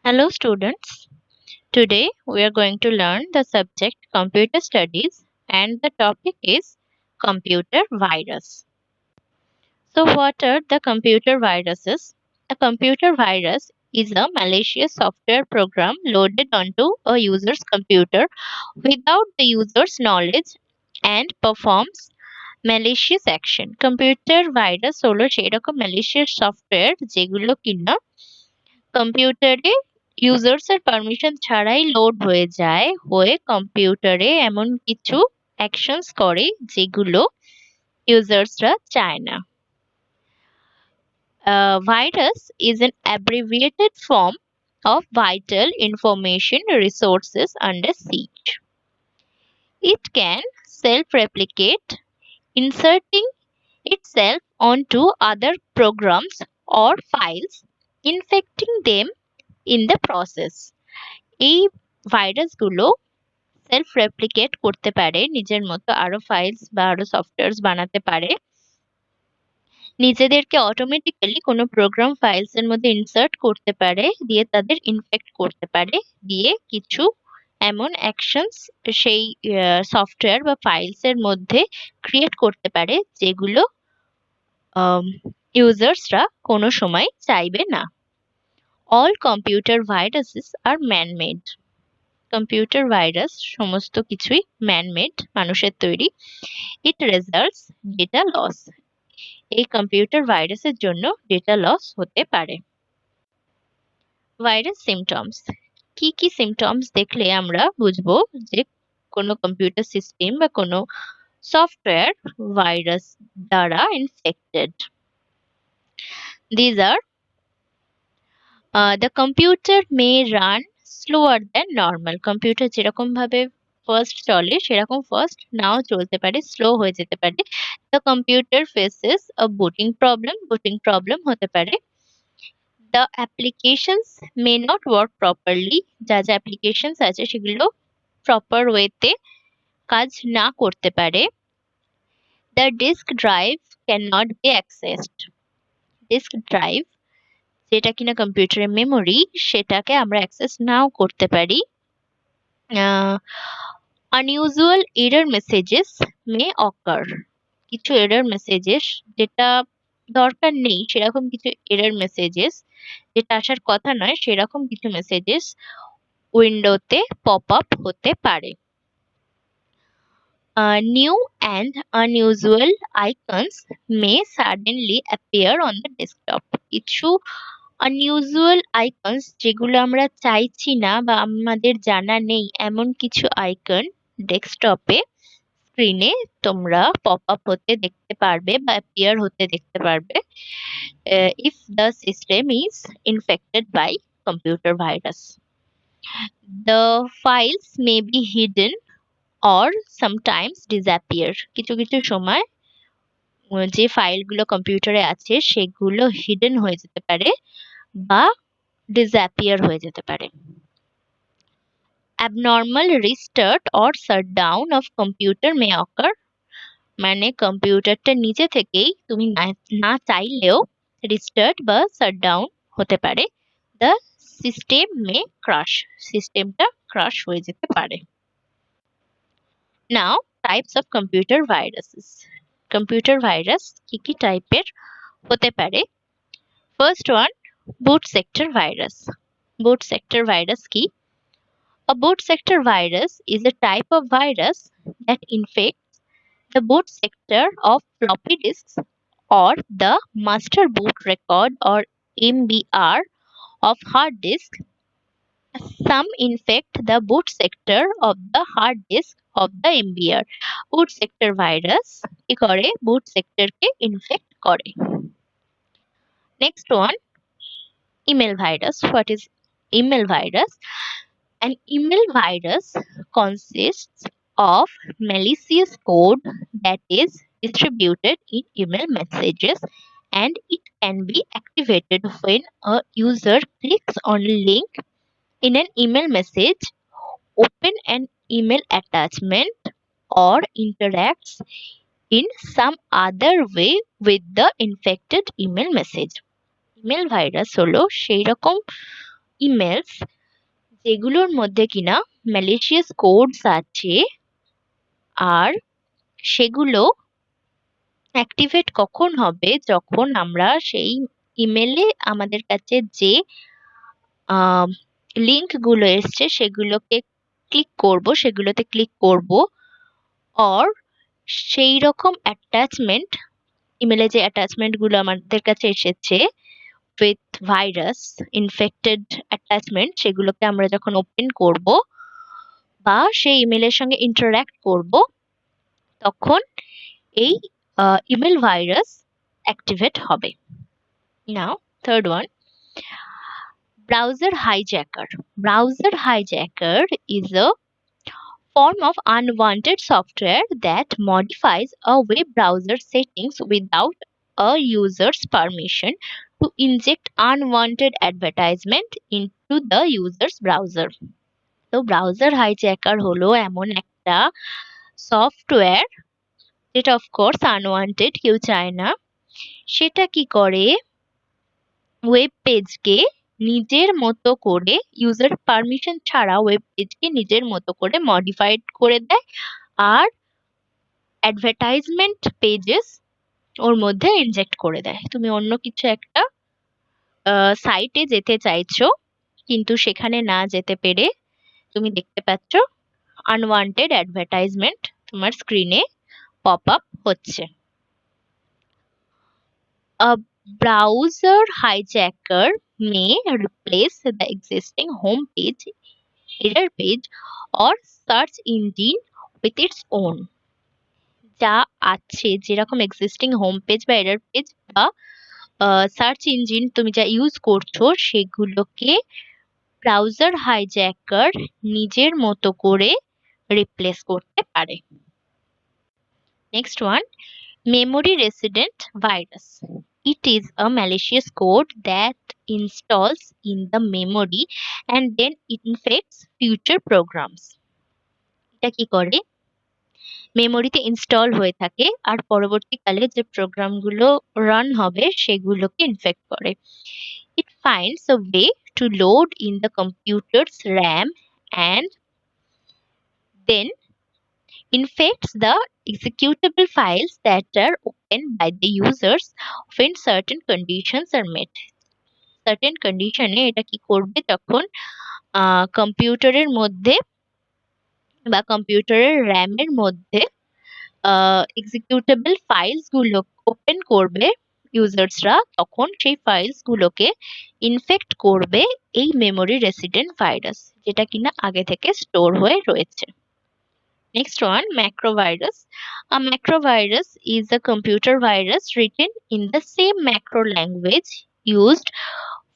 Hello students. Today we are going to learn the subject computer studies and the topic is computer virus. So what are the computer viruses? A computer virus is a malicious software program loaded onto a user's computer without the user's knowledge and performs malicious action. Computer virus হলো সেরকম malicious software যেগুলো কিনা কম্পিউটারে users এর permission ছাড়াই load হয়ে কম্পিউটারে এমন কিছু অ্যাকশনস করে যেগুলো ইউজার্সরা চায় না। Virus is an abbreviated form of vital information resources under siege. It can self-replicate, inserting itself onto other programs or files, infecting them in the process. এই ভাইরাসগুলো সেলফ রেপ্লিকেট করতে পারে, নিজের মতো আরো ফাইলস বা আরো সফটওয়্যারস বানাতে পারে, নিজেদেরকে অটোমেটিক্যালি কোনো প্রোগ্রাম ফাইলস এর মধ্যে ইনসার্ট করতে পারে, দিয়ে তাদের ইনফেক্ট করতে পারে, দিয়ে কিছু এমন অ্যাকশনস সেই সফটওয়্যার বা ফাইলস এর মধ্যে ক্রিয়েট করতে পারে যেগুলো ইউজার্সরা কোনো সময় চাইবে না। অল কম্পিউটার ভাইরাসেস আর ম্যান-মেড। কম্পিউটার ভাইরাস সমস্ত কিছুই ম্যান-মেড, মানুষের তৈরি। ইট রেজাল্টস ডেটা লস। এই কম্পিউটার ভাইরাসের জন্য ডেটা লস হতে পারে। Virus symptoms. কি কি সিমটমস দেখলে আমরা বুঝবো যে কোনো কম্পিউটার সিস্টেম বা কোনো সফটওয়্যার ভাইরাস দ্বারা infected? These are the computer may run slower than normal. Computer যেরকম ভাবে ফার্স্ট চলে সেরকম ফার্স্ট নাও চলতে পারে, স্লো হয়ে যেতে পারে। The computer faces a booting problem হতে পারে। The applications may not work properly. যা যা অ্যাপ্লিকেশনস আছে সেগুলো প্রপার ওয়েতে কাজ না করতে পারে। The disk drive cannot be accessed. Disk drive যেটা কিনা কম্পিউটারের মেমোরি, সেটাকে আমরা অ্যাক্সেস নাও করতে পারি। আনইউজুয়াল এরর মেসেজেস মে অকার। কিছু এরর মেসেজেস যেটা দরকার নেই সেরকম কিছু এরর মেসেজেস, যেটা আসার কথা নয় সেরকম কিছু মেসেজেস উইন্ডোতে পপ আপ হতে পারে। New and unusual icons may suddenly appear on the desktop. কিছু unusual icons যেগুলো আমরা চাইছি না বা আমাদের জানা নেই এমন কিছু আইকন ডেস্কটপে স্ক্রিনে তোমরা পপ আপ হতে দেখতে পারবে বা অ্যাপিয়ার হতে দেখতে পারবে if the system is infected by computer virus. The files may be hidden or sometimes disappear. কিছু কিছু সময় যে ফাইলগুলো কম্পিউটারে আছে সেগুলো হিডেন হয়ে যেতে পারে বা ডিসঅ্যাপিয়ার হয়ে যেতে পারে। Abnormal restart or shutdown of computer may occur. মানে কম্পিউটারটা নিজে থেকেই তুমি না চাইলেও রিস্টার্ট বা শাটডাউন হতে পারে। The system may crash. সিস্টেমটা ক্রাশ হয়ে যেতে পারে। Now, types of computer viruses. Computer virus কি কি টাইপের হতে পারে? First one, boot sector virus. Boot sector virus কি? A boot sector virus is a type of virus that infects the boot sector of floppy disks or the master boot record or MBR of hard disk. Some infect the boot sector of the hard disk of the MBR. Boot sector virus কি করে? boot sector কে infect করে। Next one, email virus. What is email virus? An email virus consists of malicious code that is distributed in email messages, and it can be activated when a user clicks on a link in an email message, open an email attachment, or interacts in some other way with the infected email message. Email virus হলো সেই রকম emails যেগুলোর মধ্যে কিনা malicious codes আছে, আর সেগুলো activate কখন হবে, যখন আমরা সেই ইমেলে আমাদের কাছে যে লিঙ্ক গুলো এসছে সেগুলোতে ক্লিক করব, অর সেই রকম অ্যাটাচমেন্ট, ইমেলে যে অ্যাটাচমেন্ট গুলো আমাদের কাছে এসেছে উইথ ভাইরাস ইনফেক্টেড অ্যাটাচমেন্ট, সেগুলোকে আমরা যখন ওপেন করব বা সেই ইমেলের সঙ্গে ইন্টারঅ্যাক্ট করব, তখন এই ইমেল ভাইরাস অ্যাক্টিভেট হবে। Now third one, browser hijacker. Browser hijacker is a form of unwanted software that modifies a web browser settings without a user's permission to inject unwanted advertisement into the user's browser. তো browser hijacker হলো এমন একটা software যেটা of course unwanted, কেউ চায় না। সেটা কি করে, ওয়েব পেজকে নিজের মতো করে, ইউজার পারমিশন ছাড়া ওয়েব পেজকে নিজের মতো করে মডিফাইড করে দেয়, আর অ্যাডভার্টাইজমেন্ট পেজেস ওর মধ্যে ইনজেক্ট করে দেয়। তুমি অন্য কিছু একটা সাইটে যেতে চাইছো, কিন্তু সেখানে না যেতে পেরে তুমি দেখতে পাচ্ছ আনওয়ান্টেড অ্যাডভার্টাইজমেন্ট তোমার স্ক্রিনে পপ আপ হচ্ছে। A browser hijacker may replace the existing home page, header page, or search engine with its own. যা আছে, যেরকম এক্সিস্টিং হোম পেজ বা হেডার পেজ বা সার্চ ইঞ্জিন তুমি যা ইউজ করছো, সেগুলোকে ব্রাউজার হাইজ্যাকার নিজের মতো করে রিপ্লেস করতে পারে। Next one, memory resident virus. It is a malicious code that installs in the memory and then infects future programs. এটা কি করে, মেমোরিতে ইনস্টল হয়ে থাকে আর পরবর্তীকালে যে প্রোগ্রামগুলো রান হবে সেগুলোকে ইনফেক্ট করে। It finds a way to load in the computer's RAM and then infects the executable files that are opened by the users when certain conditions are met. Certain condition এ এটা কি করবে, তখন কম্পিউটারের মধ্যে বা কম্পিউটারের র্যাম এর মধ্যে এক্সিকিউটেবল ফাইলস গুলো ওপেন করবে ইউজার্সরা, তখন সেই ফাইলস গুলোকে ইনফেক্ট করবে এই মেমোরি রেসিডেন্ট ভাইরাস, যেটা কিনা আগে থেকে স্টোর হয়ে রয়েছে। Next one, macrovirus. A macrovirus is a computer virus written in the same macro language used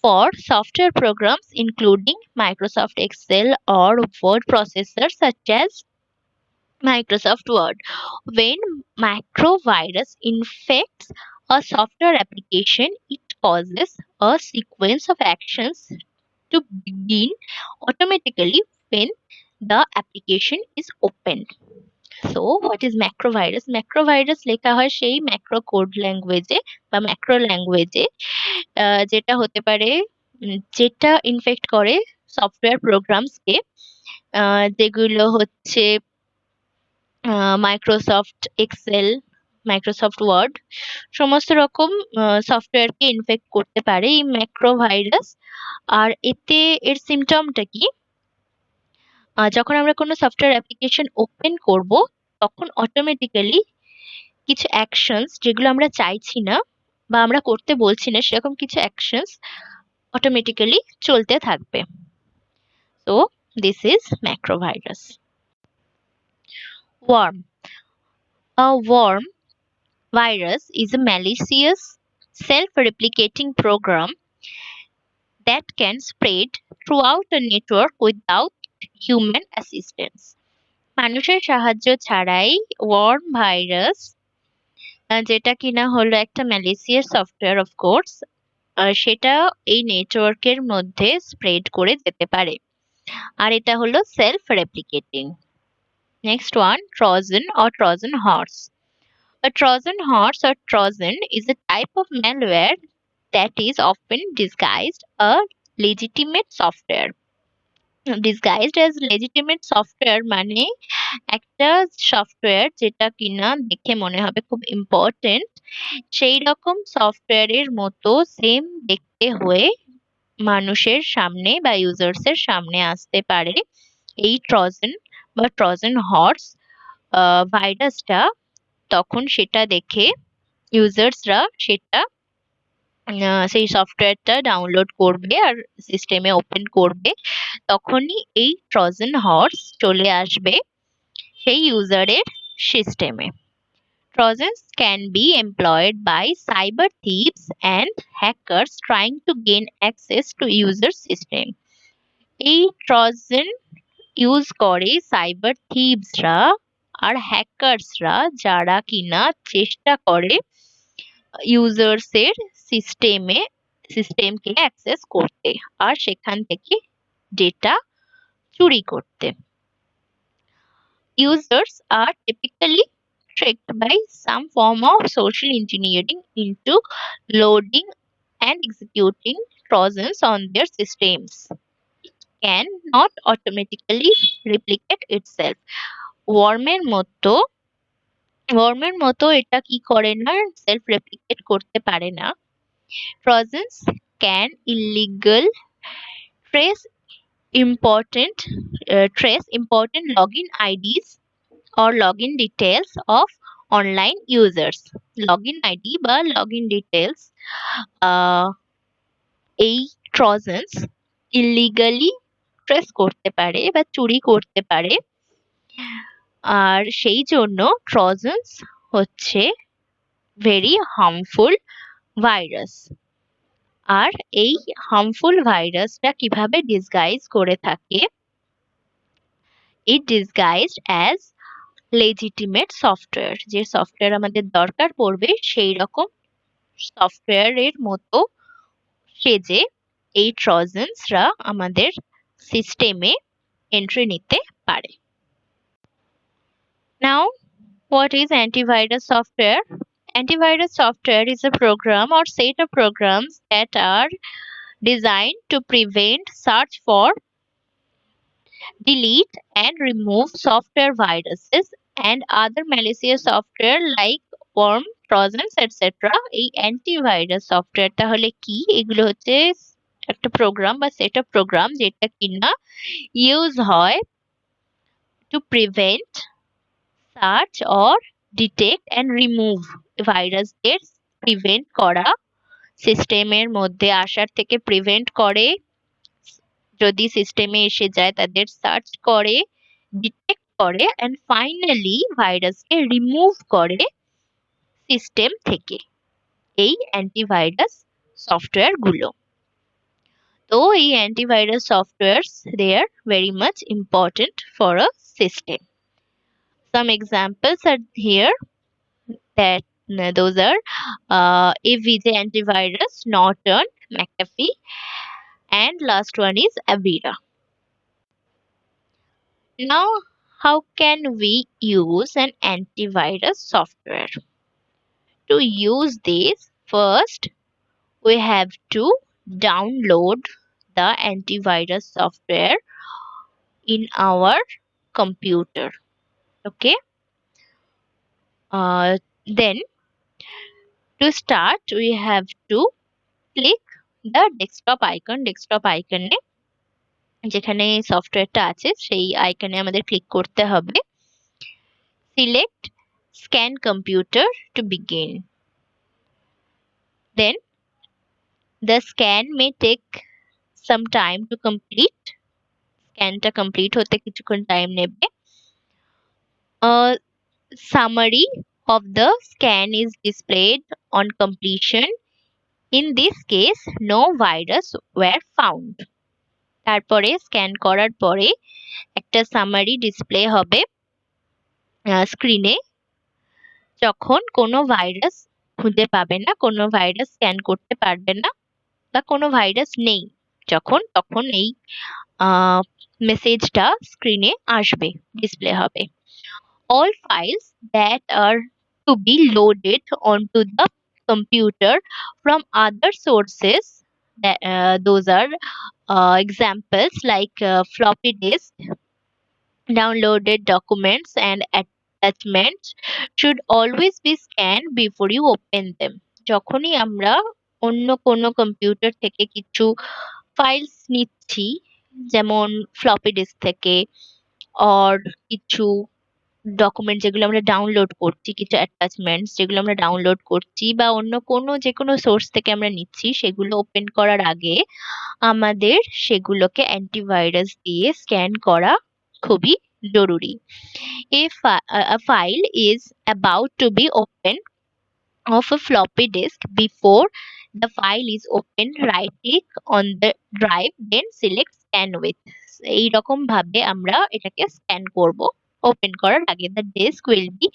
for software programs including Microsoft Excel or word processors such as Microsoft Word. When macrovirus infects a software application, it causes a sequence of actions to begin automatically when the application is opened. So what is macrovirus? Macrovirus লেখা হয় সেই macro code ল্যাঙ্গুয়েজে বা macro ল্যাঙ্গুয়েজে, যেটা হতে পারে যেটা ইনফেক্ট করে সফটওয়্যার প্রোগ্রামসকে, যেগুলো হচ্ছে মাইক্রোসফট এক্সেল, মাইক্রোসফট ওয়ার্ড, সমস্ত রকম সফটওয়্যারকে ইনফেক্ট করতে পারে এই ম্যাক্রোভাইরাস। আর এতে এর সিমটমটা কি, যখন আমরা কোনো সফটওয়্যার অ্যাপ্লিকেশন ওপেন করব, তখন অটোমেটিক্যালি কিছু অ্যাকশনস যেগুলো আমরা চাইছি না বা আমরা করতে বলছি না, সেরকম কিছু অ্যাকশনস অটোমেটিক্যালি চলতে থাকবে। So this is macrovirus. Worm. A worm virus is a malicious self-replicating program that can spread throughout a network without human assistance. মানুষের সাহায্য ছাড়াই ওয়ার্ম ভাইরাস, যেটা কিনা হলো একটা ম্যালিসিয়াস সফটওয়্যার অফ কোর্স, সেটা এই নেটওয়ার্কের মধ্যে স্প্রেড করে যেতে পারে, আর এটা হলো self replicating. Next one, Trojan or Trojan horse. A Trojan horse or Trojan is a type of malware that is often disguised a legitimate software. Disguised as legitimate software মানে একটা সফটওয়্যার যেটা কিনা দেখে মনে হবে খুব ইম্পর্টেন্ট, সেই রকম সফটওয়্যারের মতো সেম দেখতে হয়ে মানুষের সামনে বা ইউজার্স এর সামনে আসতে পারে এই ট্রোজান বা ট্রোজান হর্স ভাইরাসটা। তখন সেটা দেখে ইউজার্সরা সেটা সেই সফটওয়্যারটা ডাউনলোড করবে আর সিস্টেমে ওপেন করবে। তখনই এই ট্রোজান হর্স চলে আসবে সেই ইউজারের সিস্টেমে। Trojans can be employed by cyber thieves and hackers trying to gain access to user system. এই ট্রোজান ইউজ করে সাইবার থিভসরা আর হ্যাকার্সরা, যারা কিনা চেষ্টা করে ইউজার্স এর সিস্টেমকে অ্যাক্সেস করতে আর সেখান থেকে ডেটা চুরি করতে। Users are typically tricked by some form of social engineering into loading and executing trojans on their systems. Can not automatically replicate itself. ওয়ার্মের মতো ওয়ার্মের মতো এটা কি করে না, সেলফ রেপ্লিকেট করতে পারে না। Trojans can illegal trace trace important login IDs or login details of online users. Login ID বা login details এই ট্রোজান্স ইলিগালি ট্রেস করতে পারে বা চুরি করতে পারে। আর সেই জন্য ট্রোজান্স হচ্ছে ভেরি হার্মফুল ভাইরাস। আর এই হার্মফুল ভাইরাসটা কিভাবে ডিসগাইজ করে থাকে? ইট ডিসগাইজড অ্যাজ লেজিটিমেট সফটওয়্যার। যে সফটওয়্যার আমাদের দরকার পড়বে সেই রকম সফটওয়্যারের মতো সেজে এই ট্রোজান্সরা আমাদের সিস্টেমে এন্ট্রি নিতে পারে। Now, what is antivirus software? Antivirus software is a program or set of programs that are designed to prevent, search for, delete, and remove software viruses and other malicious software like worm, trojans, etc. এই antivirus সফটওয়্যারটা হলে কি? এগুলো হচ্ছে একটা programme বা set of programme যেটা কিনা ইউজ হয় to prevent, search or detect and remove ভাইরাসদের প্রিভেন্ট করা, সিস্টেমের মধ্যে আসার থেকে প্রিভেন্ট করে, যদি সিস্টেমে এসে যায় তাদের সার্চ করে, ডিটেক্ট করে অ্যান্ড ফাইনালি ভাইরাসকে রিমুভ করে সিস্টেম থেকে, এই অ্যান্টিভাইরাস সফটওয়্যার গুলো। তো এই antivirus softwares they are very much important for a system. Some examples are here that those are AVJ antivirus, Norton, McAfee, and last one is Avira. Now, how can we use an antivirus software? To use this, first we have to download the antivirus software in our computer. Okay. Then to start we have to click the desktop icon. Desktop icon যেখানে সফটওয়্যারটা আছে সেই আইকনে আমাদের click করতে হবে। Select scan computer to begin. Then the scan may take some time to complete. স্ক্যানটা complete হতে কিছুক্ষণ টাইম নেবে। Summary of the scan is displayed on completion. In this case, no virus were found. তারপরে scan করার পরে একটা summary display হবে স্ক্রিনে, যখন কোনো ভাইরাস খুঁজে পাবে না, কোনো ভাইরাস স্ক্যান করতে পারবে না বা কোনো ভাইরাস নেই যখন, তখন এই মেসেজটা স্ক্রিনে আসবে, ডিসপ্লে হবে। All files that are to be loaded onto the computer from other sources Those are examples like floppy disk, downloaded documents, and attachments should always be scanned before you open them. যখনই আমরা অন্য কোনো computer থেকে কিছু files নিচ্ছি, যেমন floppy disk থেকে, or কিছু ডকুমেন্ট যেগুলো আমরা ডাউনলোড করছি, কিছু অ্যাটাচমেন্টস যেগুলো আমরা ডাউনলোড করছি বা অন্য কোনো যে কোনো সোর্স থেকে আমরা নিচ্ছি, সেগুলো ওপেন করার আগে আমাদের সেগুলোকে অ্যান্টিভাইরাস দিয়ে স্ক্যান করা খুবই জরুরি। A file is about to be opened of a floppy disk. Before the file is opened, right click on the drive, then select scan with. এইরকম ভাবে আমরা এটাকে স্ক্যান করব। ওপেন করার আগে the disk will be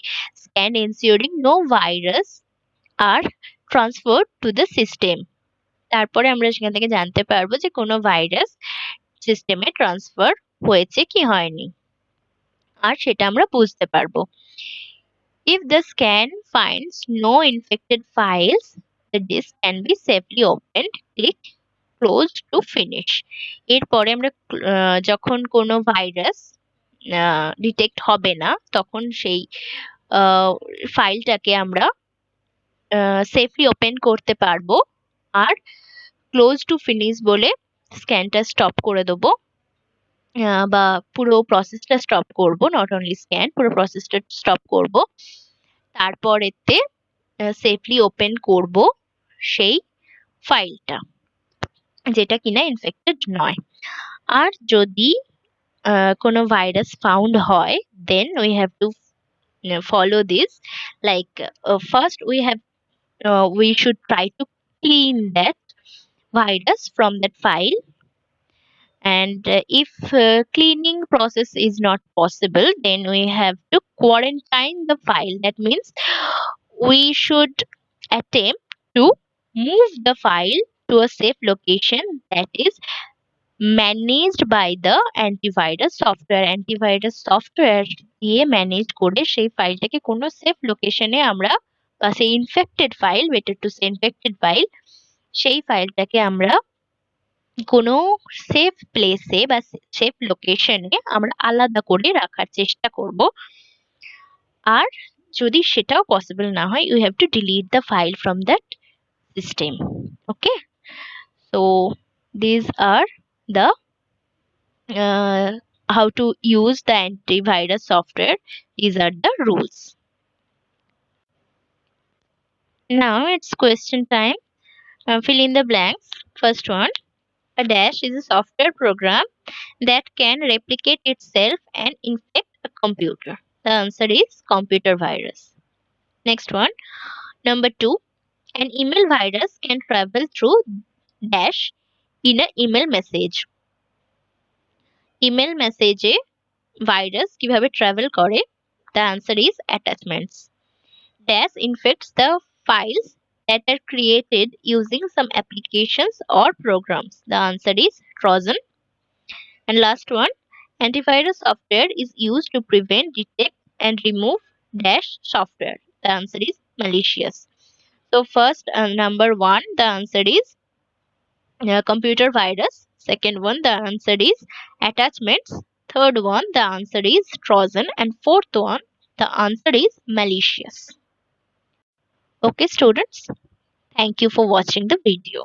scanned ensuring no virus are transferred to the system. তারপরে আমরা সেখান থেকে জানতে পারবো যে কোনো ভাইরাস সিস্টেমে ট্রান্সফার হয়েছে কি হয়নি, আর সেটা আমরা বুঝতে পারবো। If the scan finds no infected files, the disk can be safely opened. Click close to finish. এরপরে আমরা যখন কোনো ভাইরাস ডিটেক্ট হবে না, তখন সেই ফাইলটাকে আমরা সেফলি ওপেন করতে পারবো, আর ক্লোজ টু ফিনিশ বলে স্ক্যানটা স্টপ করে দেবো, বা পুরো প্রসেসটা স্টপ করব, নট অনলি স্ক্যান, পুরো প্রসেসটা স্টপ করব। তারপর এতে সেফলি ওপেন করব সেই ফাইলটা যেটা কিনা ইনফেক্টেড নয়। আর যদি কোনো ভাইরাস ফাউন্ড হয়, then we have to follow this, like first we should try to clean that virus from that file, and if cleaning process is not possible, then we have to quarantine the file. That means we should attempt to move the file to a safe location that is managed by the antivirus software. Antivirus software দিয়ে manage করে সেই ফাইলটাকে কোনো safe লোকেশনে আমরা, বা সেই infected file, better to say infected file, সেই ফাইলটাকে আমরা কোনো সেফ প্লেসে বা সেফ লোকেশনে আমরা আলাদা করে রাখার চেষ্টা করব। আর যদি সেটাও পসিবল না হয়, you have to delete the file from that system. Okay, so these are the how to use the antivirus software. These are the rules. Now it's question time. Fill in the blanks. First one, a dash is a software program that can replicate itself and infect a computer. The answer is computer virus. Next one, number two, an email virus can travel through dash in an email message. Email message A virus কিভাবে travel করে? The answer is attachments. Dash infects the files that are created using some applications or programs. The answer is Trojan. And last one, antivirus software is used to prevent, detect, and remove dash software. The answer is malicious. So first, number one, the answer is computer virus. Second one, the answer is attachments. Third one, the answer is Trojan. And fourth one, the answer is malicious. Okay, students, thank you for watching the video.